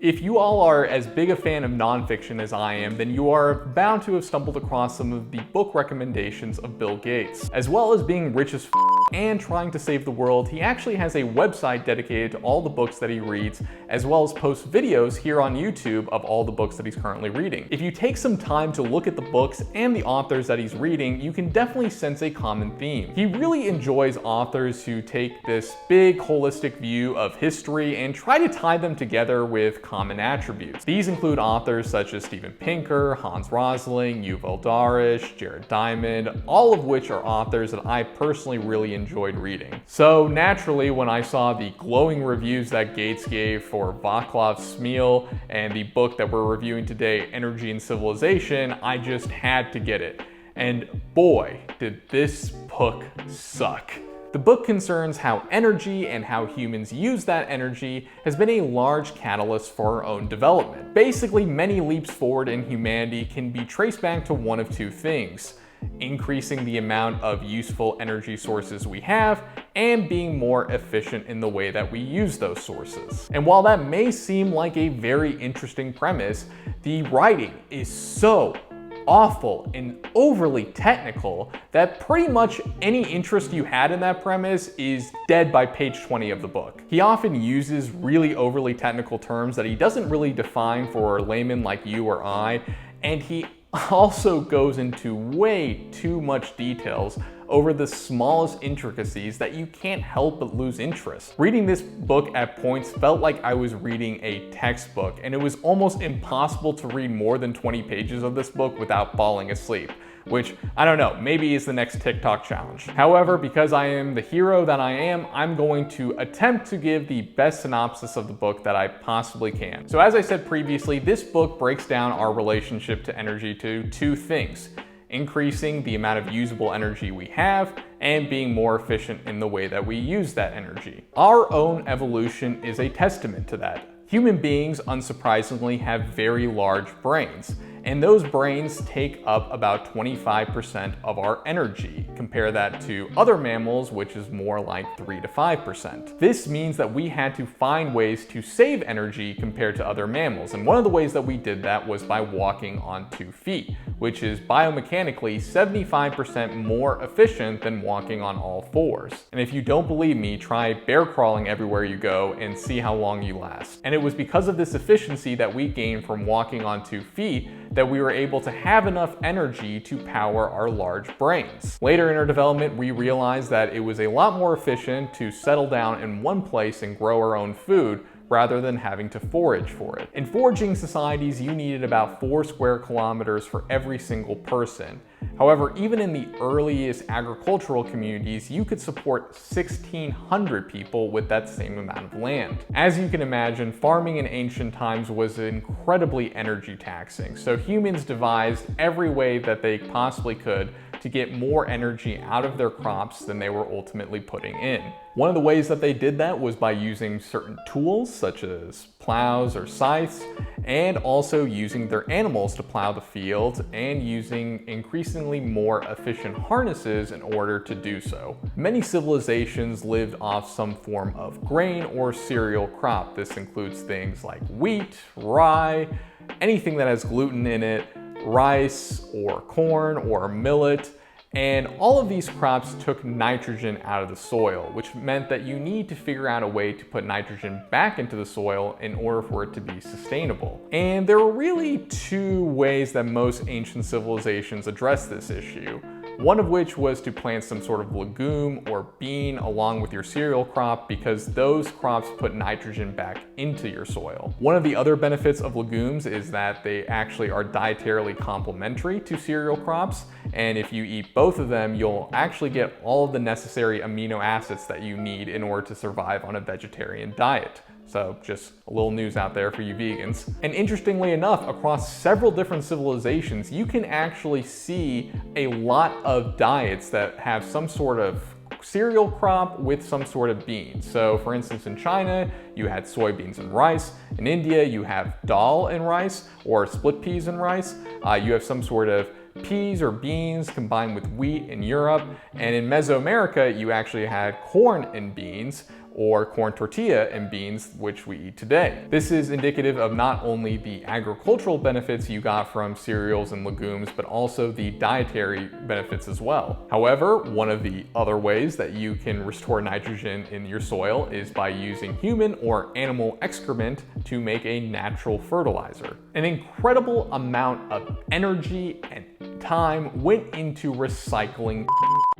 If you all are as big a fan of nonfiction as I am, then you are bound to have stumbled across some of the book recommendations of Bill Gates. As well as being rich as and trying to save the world, he actually has a website dedicated to all the books that he reads, as well as posts videos here on YouTube of all the books that he's currently reading. If you take some time to look at the books and the authors that he's reading, you can definitely sense a common theme. He really enjoys authors who take this big holistic view of history and try to tie them together with common attributes. These include authors such as Steven Pinker, Hans Rosling, Yuval Darish, Jared Diamond, all of which are authors that I personally really enjoyed reading. So naturally, when I saw the glowing reviews that Gates gave for Vaclav, Smil, and the book that we're reviewing today, Energy and Civilization, I just had to get it. And boy, did this book suck. The book concerns how energy and how humans use that energy has been a large catalyst for our own development. Basically, many leaps forward in humanity can be traced back to one of two things: increasing the amount of useful energy sources we have, and being more efficient in the way that we use those sources. And while that may seem like a very interesting premise, the writing is so awful and overly technical that pretty much any interest you had in that premise is dead by page 20 of the book. He often uses really overly technical terms that he doesn't really define for laymen like you or I, and he also goes into way too much details over the smallest intricacies that you can't help but lose interest. Reading this book at points felt like I was reading a textbook, and it was almost impossible to read more than 20 pages of this book without falling asleep, which, I don't know, maybe is the next TikTok challenge. However, because I am the hero that I am, I'm going to attempt to give the best synopsis of the book that I possibly can. So as I said previously, this book breaks down our relationship to energy to two things: increasing the amount of usable energy we have, and being more efficient in the way that we use that energy. Our own evolution is a testament to that. Human beings, unsurprisingly, have very large brains, and those brains take up about 25% of our energy. Compare that to other mammals, which is more like 3 to 5%. This means that we had to find ways to save energy compared to other mammals, and one of the ways that we did that was by walking on 2 feet, which is biomechanically 75% more efficient than walking on all fours. And if you don't believe me, try bear crawling everywhere you go and see how long you last. And it was because of this efficiency that we gained from walking on 2 feet that we were able to have enough energy to power our large brains. Later in our development, we realized that it was a lot more efficient to settle down in one place and grow our own food rather than having to forage for it. In foraging societies, you needed about 4 square kilometers for every single person. However, even in the earliest agricultural communities, you could support 1,600 people with that same amount of land. As you can imagine, farming in ancient times was incredibly energy taxing, so humans devised every way that they possibly could to get more energy out of their crops than they were ultimately putting in. One of the ways that they did that was by using certain tools such as plows or scythes, and also using their animals to plow the fields and using increasingly more efficient harnesses in order to do so. Many civilizations lived off some form of grain or cereal crop. This includes things like wheat, rye, anything that has gluten in it, rice or corn or millet, and all of these crops took nitrogen out of the soil, which meant that you need to figure out a way to put nitrogen back into the soil in order for it to be sustainable. And there were really 2 ways that most ancient civilizations addressed this issue. One of which was to plant some sort of legume or bean along with your cereal crop, because those crops put nitrogen back into your soil. One of the other benefits of legumes is that they actually are dietarily complementary to cereal crops, and if you eat both of them, you'll actually get all of the necessary amino acids that you need in order to survive on a vegetarian diet. So just a little news out there for you vegans. And interestingly enough, across several different civilizations, you can actually see a lot of diets that have some sort of cereal crop with some sort of bean. So for instance, in China, you had soybeans and rice. In India, you have dal and rice, or split peas and rice. You have some sort of peas or beans combined with wheat in Europe. And in Mesoamerica, you actually had corn and beans, or corn tortilla and beans, which we eat today. This is indicative of not only the agricultural benefits you got from cereals and legumes, but also the dietary benefits as well. However, one of the other ways that you can restore nitrogen in your soil is by using human or animal excrement to make a natural fertilizer. An incredible amount of energy and time went into recycling.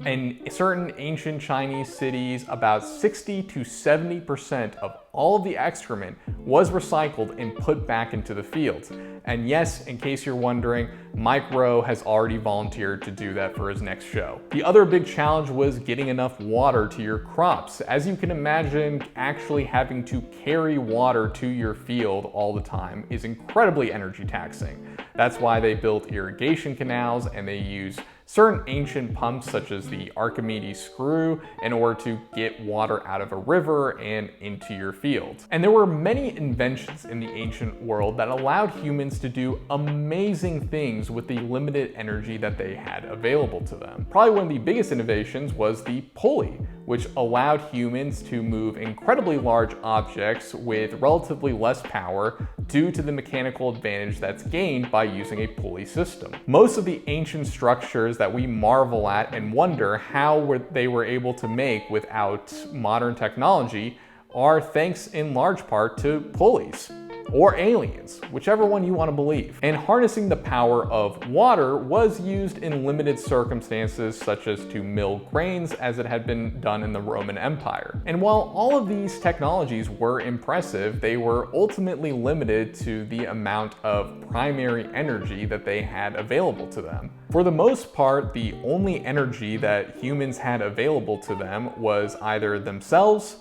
In certain ancient Chinese cities, about 60 to 70% of all of the excrement was recycled and put back into the fields. And yes, in case you're wondering, Mike Rowe has already volunteered to do that for his next show. The other big challenge was getting enough water to your crops. As you can imagine, actually having to carry water to your field all the time is incredibly energy taxing. That's why they built irrigation canals and they use certain ancient pumps such as the Archimedes screw in order to get water out of a river and into your field. And there were many inventions in the ancient world that allowed humans to do amazing things with the limited energy that they had available to them. Probably one of the biggest innovations was the pulley, which allowed humans to move incredibly large objects with relatively less power due to the mechanical advantage that's gained by using a pulley system. Most of the ancient structures that we marvel at and wonder how they were able to make without modern technology are thanks in large part to pulleys. Or aliens, whichever one you want to believe. And harnessing the power of water was used in limited circumstances, such as to mill grains, as it had been done in the Roman Empire. And while all of these technologies were impressive, they were ultimately limited to the amount of primary energy that they had available to them. For the most part, the only energy that humans had available to them was either themselves,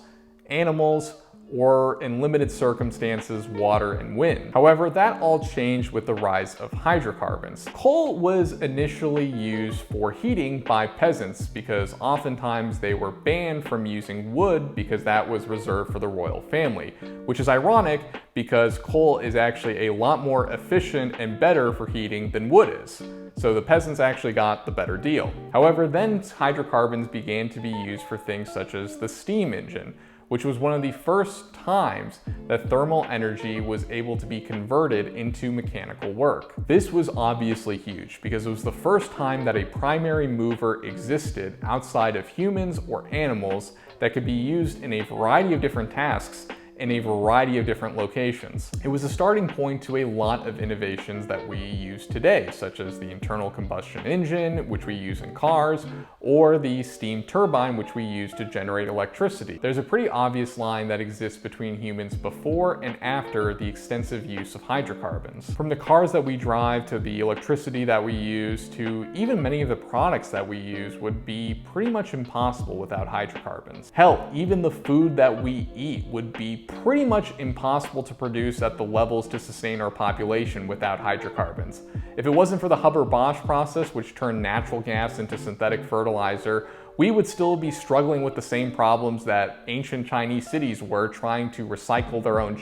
animals, or in limited circumstances, water and wind. However, that all changed with the rise of hydrocarbons. Coal was initially used for heating by peasants because oftentimes they were banned from using wood because that was reserved for the royal family, which is ironic because coal is actually a lot more efficient and better for heating than wood is. So the peasants actually got the better deal. However, then hydrocarbons began to be used for things such as the steam engine, which was one of the first times that thermal energy was able to be converted into mechanical work. This was obviously huge because it was the first time that a primary mover existed outside of humans or animals that could be used in a variety of different tasks in a variety of different locations. It was a starting point to a lot of innovations that we use today, such as the internal combustion engine, which we use in cars, or the steam turbine, which we use to generate electricity. There's a pretty obvious line that exists between humans before and after the extensive use of hydrocarbons. From the cars that we drive to the electricity that we use to even many of the products that we use would be pretty much impossible without hydrocarbons. Hell, even the food that we eat would be pretty much impossible to produce at the levels to sustain our population without hydrocarbons. If it wasn't for the Haber-Bosch process, which turned natural gas into synthetic fertilizer, we would still be struggling with the same problems that ancient Chinese cities were trying to recycle their own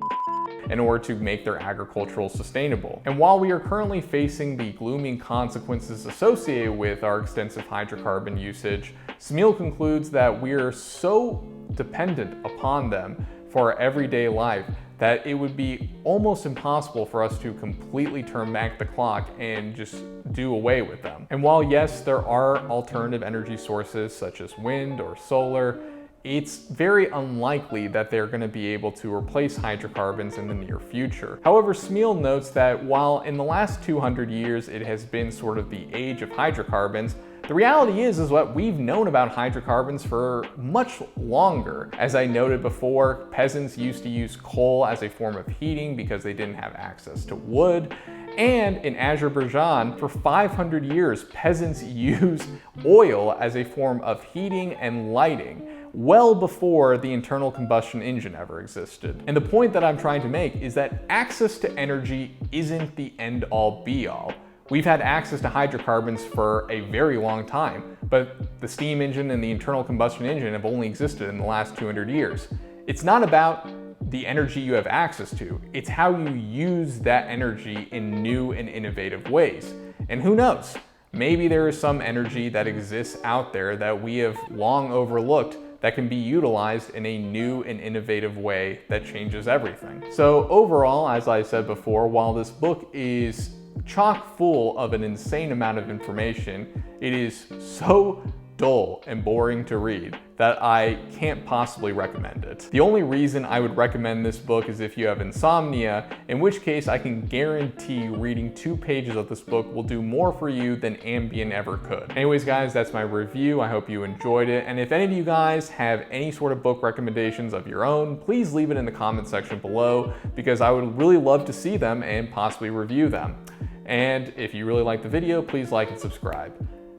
in order to make their agricultural sustainable. And while we are currently facing the gloomy consequences associated with our extensive hydrocarbon usage, Smil concludes that we are so dependent upon them for our everyday life that it would be almost impossible for us to completely turn back the clock and just do away with them. And while yes, there are alternative energy sources such as wind or solar, it's very unlikely that they're going to be able to replace hydrocarbons in the near future. However, Smil notes that while in the last 200 years it has been sort of the age of hydrocarbons, the reality is what we've known about hydrocarbons for much longer. As I noted before, peasants used to use coal as a form of heating because they didn't have access to wood. And in Azerbaijan, for 500 years, peasants used oil as a form of heating and lighting, well before the internal combustion engine ever existed. And the point that I'm trying to make is that access to energy isn't the end-all be-all. We've had access to hydrocarbons for a very long time, but the steam engine and the internal combustion engine have only existed in the last 200 years. It's not about the energy you have access to, it's how you use that energy in new and innovative ways. And who knows, maybe there is some energy that exists out there that we have long overlooked that can be utilized in a new and innovative way that changes everything. So overall, as I said before, while this book is chock full of an insane amount of information, it is so dull and boring to read that I can't possibly recommend it. The only reason I would recommend this book is if you have insomnia, in which case I can guarantee reading 2 pages of this book will do more for you than Ambien ever could. Anyways guys, that's my review. I hope you enjoyed it. And if any of you guys have any sort of book recommendations of your own, please leave it in the comment section below, because I would really love to see them and possibly review them. And if you really like the video, please like and subscribe.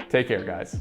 Take care, guys.